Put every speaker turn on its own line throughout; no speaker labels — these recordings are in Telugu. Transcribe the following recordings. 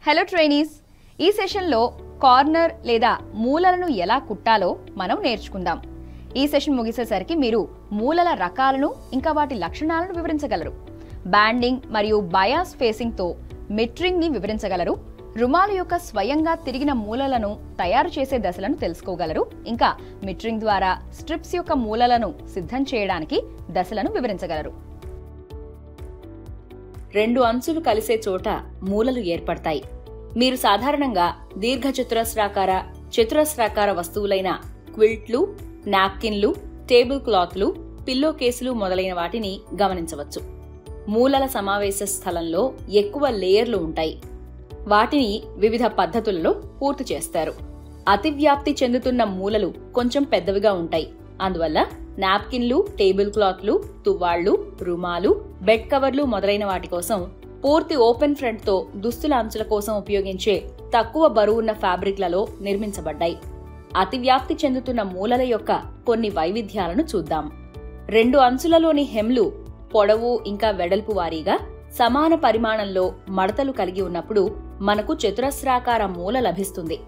హలో ట్రైనీస్, ఈ సెషన్లో కార్నర్ లేదా మూలలను ఎలా కుట్టాలో మనం నేర్చుకుందాం. ఈ సెషన్ ముగిసేసరికి మీరు మూలల రకాలను ఇంకా వాటి లక్షణాలను వివరించగలరు. బ్యాండింగ్ మరియు బయాస్ ఫేసింగ్తో మిట్రింగ్ని వివరించగలరు. రుమాలు యొక్క స్వయంగా తిరిగిన మూలలను తయారు చేసే దశలను తెలుసుకోగలరు. ఇంకా మిట్రింగ్ ద్వారా స్ట్రిప్స్ యొక్క మూలలను సిద్ధం చేయడానికి దశలను వివరించగలరు.
రెండు అంచులు కలిసే చోట మూలలు ఏర్పడతాయి. మీరు సాధారణంగా దీర్ఘచతురస్రాకార, చతురస్రాకార వస్తువులైన క్విల్ట్లు, నాప్కిన్లు, టేబుల్ క్లాత్లు, పిల్లో కేసులు మొదలైన వాటిని గమనించవచ్చు. మూలల సమావేశ స్థలంలో ఎక్కువ లేయర్లు ఉంటాయి. వాటిని వివిధ పద్ధతులలో పూర్తి చేస్తారు. అతివ్యాప్తి చెందుతున్న మూలలు కొంచెం పెద్దవిగా ఉంటాయి. అందువల్ల నాప్కిన్లు, టేబుల్ క్లాత్లు, తువ్వాళ్లు, రుమాలు, బెడ్ కవర్లు మొదలైన వాటి కోసం పూర్తి ఓపెన్ ఫ్రంట్ తో దుస్తుల అంచుల కోసం ఉపయోగించే తక్కువ బరువున్న ఫ్యాబ్రిక్లలో నిర్మించబడ్డాయి. అతివ్యాప్తి చెందుతున్న మూలల యొక్క కొన్ని వైవిధ్యాలను చూద్దాం. రెండు అంచులలోని హెమ్లు పొడవు ఇంకా వెడల్పు వారీగా సమాన పరిమాణంలో మడతలు కలిగి ఉన్నప్పుడు మనకు చతురస్రాకార మూల లభిస్తుంది.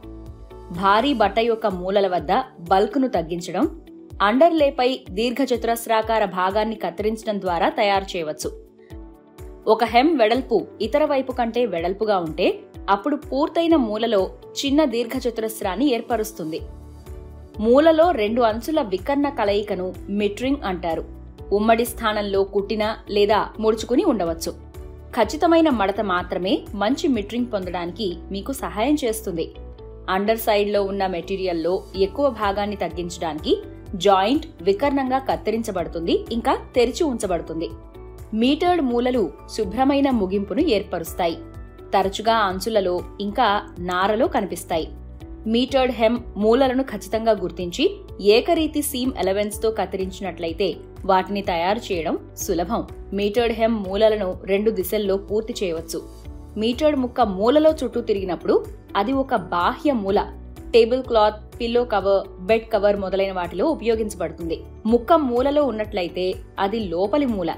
భారీ బట్ట యొక్క మూలల వద్ద బల్క్ను తగ్గించడం, అండర్లేపై దీర్ఘచతురస్రాకార భాగాన్ని కత్తిరించడం ద్వారా తయారు చేయవచ్చు. ఒక హెమ్ వెడల్పు ఇతర వైపు కంటే వెడల్పుగా ఉంటే అప్పుడు పూర్తయిన మూలలో చిన్న దీర్ఘచతురస్రాన్ని ఏర్పరుస్తుంది. మూలలో రెండు అంచుల వికర్ణ కలయికను మిట్రింగ్ అంటారు. ఉమ్మడి స్థానంలో కుట్టిన లేదా ముడుచుకుని ఉండవచ్చు. ఖచ్చితమైన మడత మాత్రమే మంచి మిట్రింగ్ పొందడానికి మీకు సహాయం చేస్తుంది. అండర్ సైడ్లో ఉన్న మెటీరియల్లో ఎక్కువ భాగాన్ని తగ్గించడానికి జాయింట్ వికర్ణంగా కత్తిరించబడుతుంది, ఇంకా తెరిచి ఉంచబడుతుంది. మీటర్డ్ మూలలు శుభ్రమైన ముగింపును ఏర్పరుస్తాయి. తరచుగా అంచులలో ఇంకా నారలో కనిపిస్తాయి. మీటర్డ్ హెమ్ మూలలను ఖచ్చితంగా గుర్తించి ఏకరీతి సీమ్ ఎలవెన్స్ తో కత్తిరించినట్లయితే వాటిని తయారు చేయడం సులభం. మీటర్డ్ హెమ్ మూలలను రెండు దిశల్లో పూర్తి చేయవచ్చు. మీటర్డ్ ముక్క మూలలో చుట్టూ తిరిగినప్పుడు అది ఒక బాహ్య మూల table cloth, pillow cover, bed cover మొదలైన వాటిలో ఉపయోగించబడుతుంది. ముక్క మూలలో ఉన్నట్లయితే అది లోపలి మూల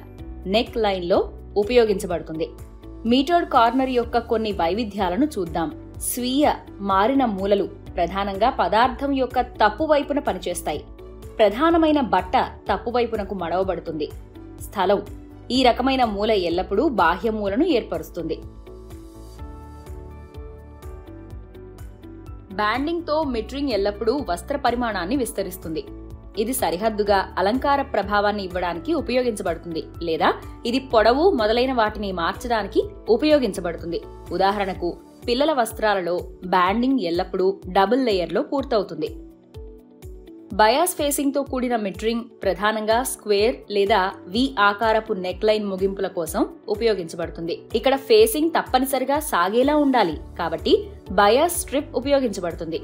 నెక్ లైన్ లో ఉపయోగించబడుతుంది. మీటర్డ్ కార్నర్ యొక్క కొన్ని వైవిధ్యాలను చూద్దాం. స్వీయ మారిన మూలలు ప్రధానంగా పదార్థం యొక్క తప్పు వైపున పనిచేస్తాయి. ప్రధానమైన బట్ట తప్పు వైపునకు మడవబడుతుంది. స్థలం ఈ రకమైన మూల ఎల్లప్పుడూ బాహ్య మూలను ఏర్పరుస్తుంది. బ్యాండింగ్ తో మిట్రింగ్ ఎల్లప్పుడూ వస్త్ర పరిమాణాన్ని విస్తరిస్తుంది. ఇది సరిహద్దుగా అలంకార ప్రభావాన్ని ఇవ్వడానికి ఉపయోగించబడుతుంది, లేదా ఇది పొడవు మొదలైన వాటిని మార్చడానికి ఉపయోగించబడుతుంది. ఉదాహరణకు పిల్లల వస్త్రాలలో బ్యాండింగ్ ఎల్లప్పుడూ డబుల్ లేయర్లో పూర్తవుతుంది. బయాస్ ఫేసింగ్ తో కూడిన మిట్రింగ్ ప్రధానంగా స్క్వేర్ లేదా వి ఆకారపు నెక్ లైన్ ముగింపుల కోసం ఉపయోగించబడుతుంది. ఇక్కడ ఫేసింగ్ తప్పనిసరిగా సాగేలా ఉండాలి కాబట్టి బయాస్ స్ట్రిప్ ఉపయోగించబడుతుంది.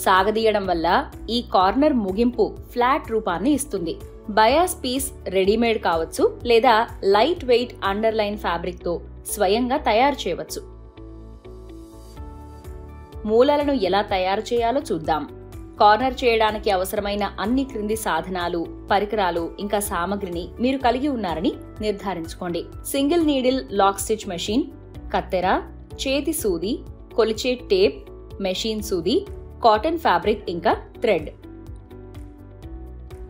సాగదీయడం వల్ల ఈ కార్నర్ ముగింపు ఫ్లాట్ రూపాన్ని ఇస్తుంది. బయాస్ పీస్ రెడీమేడ్ కావచ్చు లేదా లైట్ వెయిట్ అండర్లైన్ ఫ్యాబ్రిక్ తో స్వయంగా తయారు చేయవచ్చు. మూలలను ఎలా తయారు చేయాలో చూద్దాం. కార్నర్ చేయడానికి అవసరమైన అన్ని క్రింది సాధనాలు, పరికరాలు ఇంకా సామగ్రిని మీరు కలిగి ఉన్నారని నిర్ధారించుకోండి. Single needle lock stitch machine, కత్తెర, చేతి సూది, కొలిచే టేప్, మెషిన్ సూది, కాటన్ ఫ్యాబ్రిక్ ఇంకా థ్రెడ్.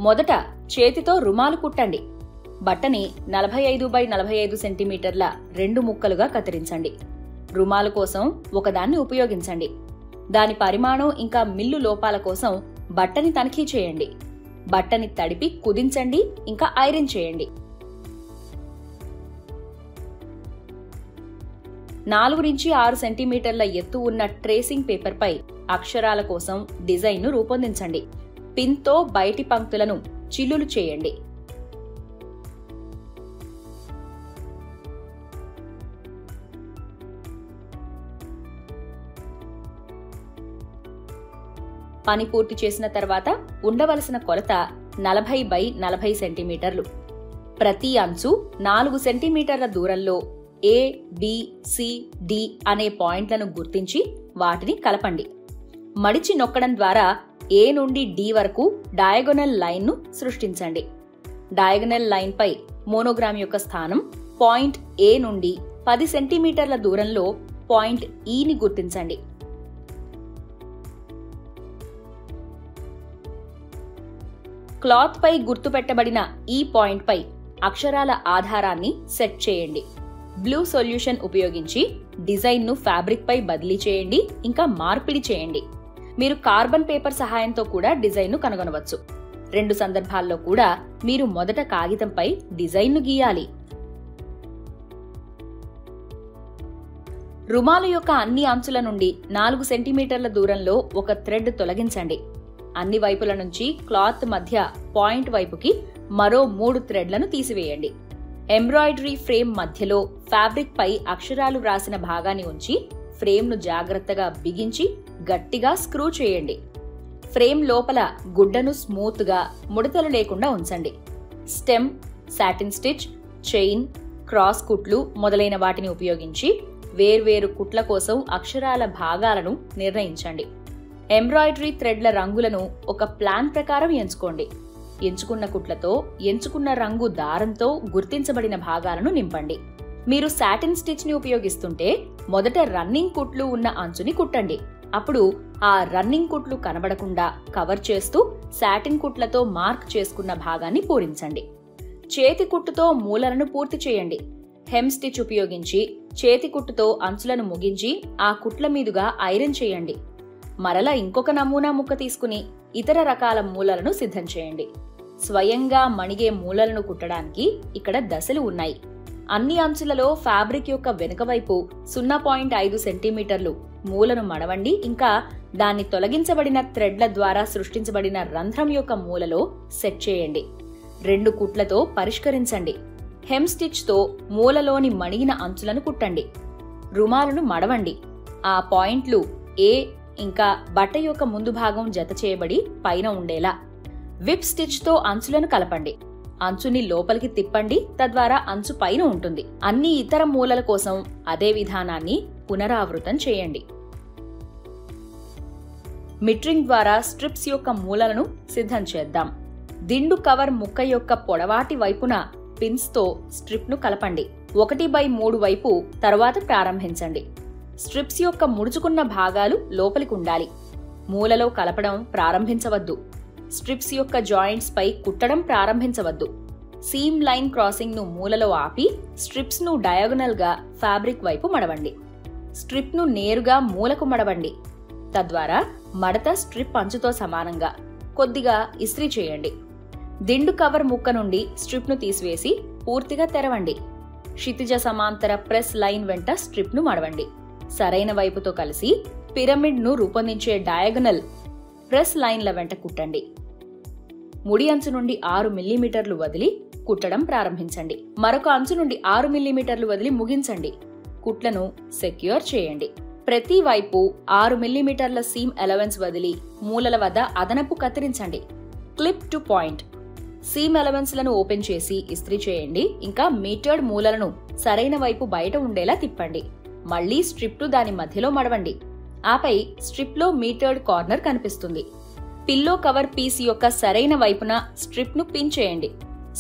మొదట చేతితో రుమాలు కుట్టండి. బట్టని 45x45 సెంటీమీటర్ల రెండు ముక్కలుగా కత్తిరించండి. రుమాలు కోసం ఒకదాన్ని ఉపయోగించండి. దాని పరిమాణం ఇంకా మిల్లు లోపాల కోసం బట్టని తనిఖీ చేయండి. బట్టని తడిపి కుదించండి, ఇంకా ఐరన్ చేయండి. 4 నుంచి 6 సెంటీమీటర్ల ఎత్తు ఉన్న ట్రేసింగ్ పేపర్ పై అక్షరాల కోసం డిజైన్ను రూపొందించండి. పిన్తో బయటి పంక్తులను చిల్లులు చేయండి. పని పూర్తి చేసిన తర్వాత ఉండవలసిన కొలత 40x40 సెంటీమీటర్లు. ప్రతి అంచు 4 సెంటీమీటర్ల దూరంలో A, B, C, D అనే పాయింట్లను గుర్తించి వాటిని కలపండి. మడిచి నొక్కడం ద్వారా A నుండి D వరకు డయాగోనల్ లైన్ ను సృష్టించండి. డయాగోనల్ లైన్ పై మోనోగ్రామ్ యొక్క స్థానం పాయింట్ A నుండి 10 సెంటీమీటర్ల దూరంలో పాయింట్ ఈని గుర్తించండి. క్లాత్ పై గుర్తుపెట్టబడిన ఈ పాయింట్ పై అక్షరాల ఆధారాన్ని సెట్ చేయండి. బ్లూ సొల్యూషన్ ఉపయోగించి డిజైన్ ను ఫ్యాబ్రిక్ పై బదిలీ చేయండి, ఇంకా మార్పిడి చేయండి. మీరు కార్బన్ పేపర్ సహాయంతో కూడా డిజైన్ ను కనుగొనవచ్చు. 2 సందర్భాల్లో కూడా మీరు మొదట కాగితంపై డిజైన్ ను గీయాలి. రుమాలు యొక్క అన్ని అంచుల నుండి 4 సెంటీమీటర్ల దూరంలో ఒక థ్రెడ్ తొలగించండి. అన్ని వైపుల నుంచి క్లాత్ మధ్య పాయింట్ వైపుకి మరో 3 థ్రెడ్లను తీసివేయండి. ఎంబ్రాయిడరీ ఫ్రేమ్ మధ్యలో ఫ్యాబ్రిక్ పై అక్షరాలు వ్రాసిన భాగాన్ని ఉంచి ఫ్రేమ్ ను జాగ్రత్తగా బిగించి గట్టిగా స్క్రూ చేయండి. ఫ్రేమ్ లోపల గుడ్డను స్మూత్ గా ముడతలు లేకుండా ఉంచండి. Stem, satin stitch, chain, cross కుట్లు మొదలైన వాటిని ఉపయోగించి వేర్వేరు కుట్ల కోసం అక్షరాల భాగాలను నిర్ణయించండి. ఎంబ్రాయిడరీ థ్రెడ్ల రంగులను ఒక ప్లాన్ ప్రకారం ఎంచుకోండి. ఎంచుకున్న కుట్లతో ఎంచుకున్న రంగు దారంతో గుర్తించబడిన భాగాలను నింపండి. మీరు సాటిన్ స్టిచ్ ని ఉపయోగిస్తుంటే మొదట రన్నింగ్ కుట్లు ఉన్న అంచుని కుట్టండి. అప్పుడు ఆ రన్నింగ్ కుట్లు కనబడకుండా కవర్ చేస్తూ సాటిన్ కుట్లతో మార్క్ చేసుకున్న భాగాన్ని పూరించండి. చేతి కుట్టుతో మూలలను పూర్తి చేయండి. హెమ్ స్టిచ్ ఉపయోగించి చేతి కుట్టుతో అంచులను ముగించి ఆ కుట్ల మీదుగా ఐరన్ చేయండి. మరలా ఇంకొక నమూనా ముక్క తీసుకుని ఇతర రకాల మూలలను సిద్ధం చేయండి. స్వయంగా మణిగే మూలలను కుట్టడానికి ఇక్కడ దశలు ఉన్నాయి. అన్ని అంచులలో ఫ్యాబ్రిక్ యొక్క వెనుక వైపు 0.5 సెంటీమీటర్లు మూలను మడవండి. ఇంకా దాన్ని తొలగించబడిన థ్రెడ్ల ద్వారా సృష్టించబడిన రంధ్రం యొక్క మూలలో సెట్ చేయండి. 2 కుట్లతో పరిష్కరించండి. హెమ్ స్టిచ్ తో మూలలోని మణిగిన అంచులను కుట్టండి. రుమాలను మడవండి. ఆ పాయింట్లు ఏ ఇంకా బట్ట యొక్క ముందు భాగం జత చేయబడి పైన ఉండేలా. విప్ స్టిచ్ తో అంచులను కలపండి. అంచుని లోపలికి తిప్పండి, తద్వారా అంచు పైన ఉంటుంది. అన్ని ఇతర మూలల కోసం అదే విధానాన్ని పునరావృతం చేయండి. మిట్రింగ్ ద్వారా స్ట్రిప్స్ యొక్క మూలలను సిద్ధం చేద్దాం. దిండు కవర్ ముక్క యొక్క పొడవాటి వైపున పిన్స్ తో స్ట్రిప్ ను కలపండి. 1/3 వైపు తర్వాత ప్రారంభించండి. స్ట్రిప్స్ యొక్క ముడుచుకున్న భాగాలు లోపలికి ఉండాలి. మూలలో కలపడం ప్రారంభించవద్దు. స్ట్రిప్స్ యొక్క జాయింట్స్ పై కుట్టడం ప్రారంభించవద్దు. సీమ్ లైన్ క్రాసింగ్ ను మూలలో ఆపి స్ట్రిప్స్ ను డయాగోనల్ గా ఫ్యాబ్రిక్ వైపు మడవండి. స్ట్రిప్ ను నేరుగా మూలకు మడవండి. తద్వారా మడత స్ట్రిప్ అంచుతో సమానంగా కొద్దిగా ఇస్త్రీ చేయండి. దిండు కవర్ ముక్క నుండి స్ట్రిప్ ను తీసివేసి పూర్తిగా తెరవండి. క్షితిజ సమాంతర ప్రెస్ లైన్ వెంట స్ట్రిప్ ను మడవండి. సరైన వైపుతో కలిసి పిరమిడ్ ను రూపొందించే డయాగోనల్ ప్రెస్ లైన్ల వెంట కుట్టండి. ముడి అంచు నుండి 6 మిల్లీమీటర్లు వదిలి కుట్టడం ప్రారంభించండి. మరొక అంచు నుండి 6 మిల్లీమీటర్లు వదిలి ముగించండి. కుట్లను సెక్యూర్ చేయండి. ప్రతి వైపు 6 మిల్లీమీటర్ల సీమ్ అలవెన్స్ వదిలి మూలల వద్ద అదనపు కత్తిరించండి. Clip to point. Seam allowance లను ఓపెన్ చేసి ఇస్త్రీ చేయండి. ఇంకా మీటర్డ్ మూలలను సరైన వైపు బయట ఉండేలా తిప్పండి. మళ్లీ స్ట్రిప్ ను దాని మధ్యలో మడవండి. ఆపై స్ట్రిప్ లో మీటర్డ్ కార్నర్ కనిపిస్తుంది. పిల్లో కవర్ పీస్ యొక్క సరైన వైపున స్ట్రిప్ ను పిన్ చేయండి.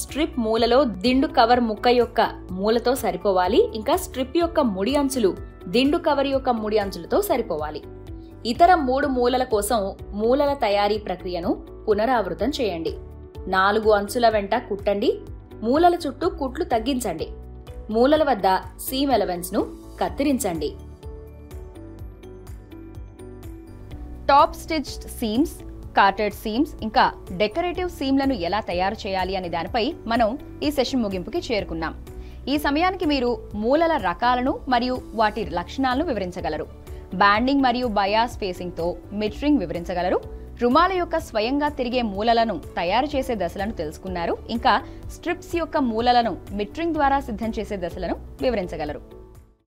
స్ట్రిప్ మూలలో దిండు కవర్ ముక్క యొక్క మూలతో సరిపోవాలి. ఇంకా స్ట్రిప్ యొక్క ముడి అంచులు దిండు కవర్ యొక్క ముడి అంచులతో సరిపోవాలి. ఇతర 3 మూలల కోసం మూలల తయారీ ప్రక్రియను పునరావృతం చేయండి. 4 అంచుల వెంట కుట్టండి. మూలల చుట్టూ కుట్లు తగ్గించండి. మూలల వద్ద సీమ్ ఎలవెన్స్ ను కత్తిరించండి.
టాప్ స్టిచ్డ్ సీమ్స్, కార్టెడ్ సీమ్స్ ఇంకా డెకరేటివ్ సీమ్లను ఎలా తయారు చేయాలి అనే దానిపై మనం ఈ సెషన్ ముగింపుకి చేరుకున్నాం. ఈ సమయానికి మీరు మూలల రకాలను మరియు వాటి లక్షణాలను వివరించగలరు. బ్యాండింగ్ మరియు బయాస్ స్పేసింగ్ తో మిట్రింగ్ వివరించగలరు. రుమాల యొక్క స్వయంగా తిరిగే మూలలను తయారు చేసే దశలను తెలుసుకున్నారు. ఇంకా స్ట్రిప్స్ యొక్క మూలలను మిట్రింగ్ ద్వారా సిద్ధం చేసే దశలను వివరించగలరు.